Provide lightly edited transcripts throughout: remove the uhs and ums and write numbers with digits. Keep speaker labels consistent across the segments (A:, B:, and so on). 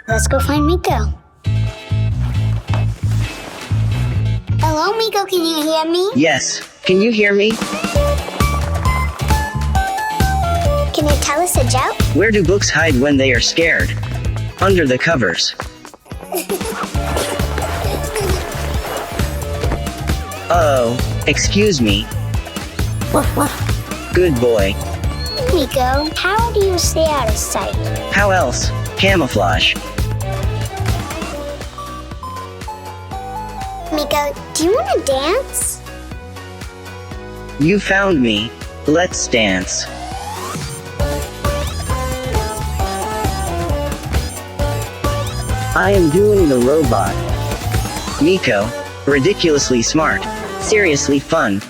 A: Let's go find Miko. Hello, Miko, can you hear me?
B: Yes. Can you hear me?
A: Can you tell us a joke?
B: Where do books hide when they are scared? Under the covers. Oh, excuse me. Good boy.
A: Miko, how do you stay out of sight?
B: How else? Camouflage.
A: Miko, do you want to dance?
B: You found me. Let's dance. I am doing the robot. Miko, ridiculously smart. Seriously fun.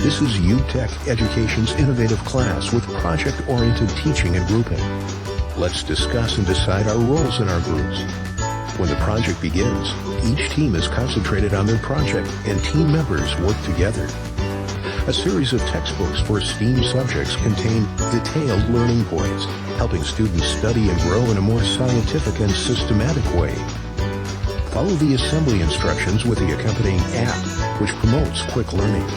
C: This is UBTECH Education's innovative class with project-oriented teaching and grouping. Let's discuss and decide our roles in our groups. When the project begins, each team is concentrated on their project and team members work together. A series of textbooks for STEAM subjects contain detailed learning points, helping students study and grow in a more scientific and systematic way. Follow the assembly instructions with the accompanying app, which promotes quick learning.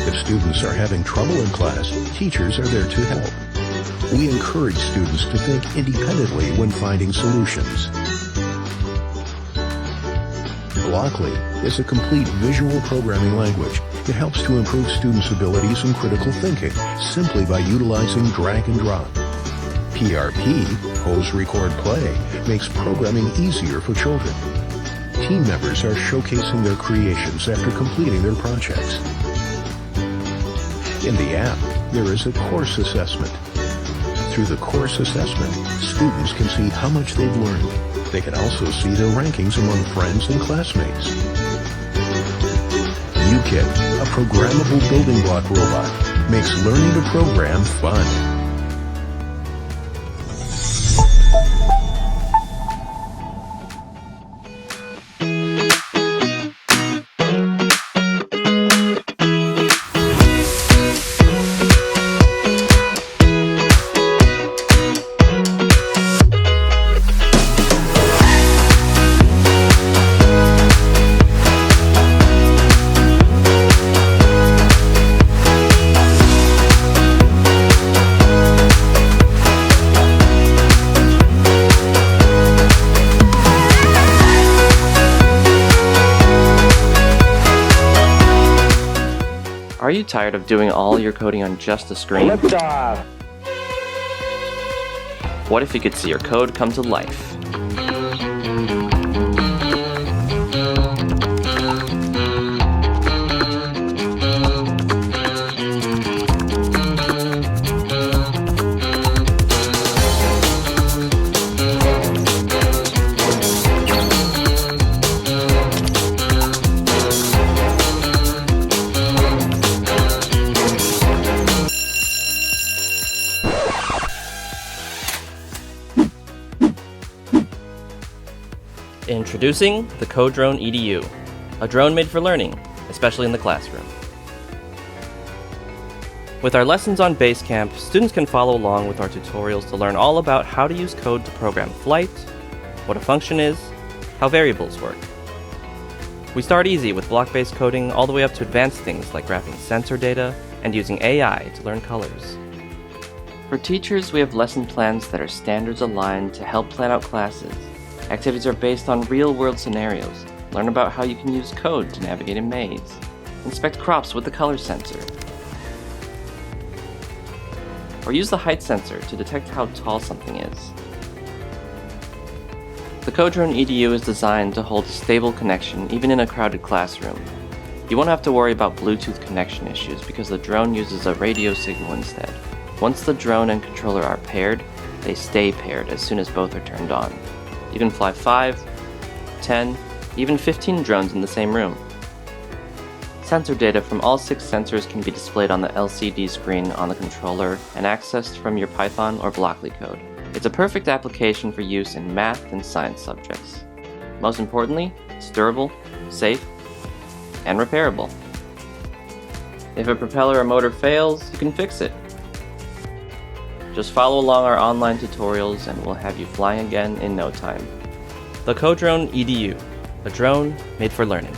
C: If students are having trouble in class, teachers are there to help. We encourage students to think independently when finding solutions. Blockly is a complete visual programming language. It helps to improve students' abilities in critical thinking simply by utilizing drag and drop. PRP, Pose Record Play, makes programming easier for children. Team members are showcasing their creations after completing their projects. In the app, there is a course assessment. Through the course assessment, students can see how much they've learned. They can also see their rankings among friends and classmates. UKIT, a programmable building block robot, makes learning to program fun.
D: Are you tired of doing all your coding on just a screen?
E: Liftoff!
D: What if you could see your code come to life? Introducing the CODRONE EDU, a drone made for learning, especially in the classroom. With our lessons on Basecamp, students can follow along with our tutorials to learn all about how to use code to program flight, what a function is, how variables work. We start easy with block-based coding all the way up to advanced things like graphing sensor data and using AI to learn colors. For teachers, we have lesson plans that are standards aligned to help plan out classes. Activities are based on real-world scenarios. Learn about how you can use code to navigate a maze. Inspect crops with the color sensor. Or use the height sensor to detect how tall something is. The CODRONE EDU is designed to hold a stable connection even in a crowded classroom. You won't have to worry about Bluetooth connection issues because the drone uses a radio signal instead. Once the drone and controller are paired, they stay paired as soon as both are turned on. You can fly 5, 10, even 15 drones in the same room. Sensor data from all 6 sensors can be displayed on the LCD screen on the controller and accessed from your Python or Blockly code. It's a perfect application for use in math and science subjects. Most importantly, it's durable, safe, and repairable. If a propeller or motor fails, you can fix it. Just follow along our online tutorials and we'll have you flying again in no time. The CODRONE EDU, a drone made for learning.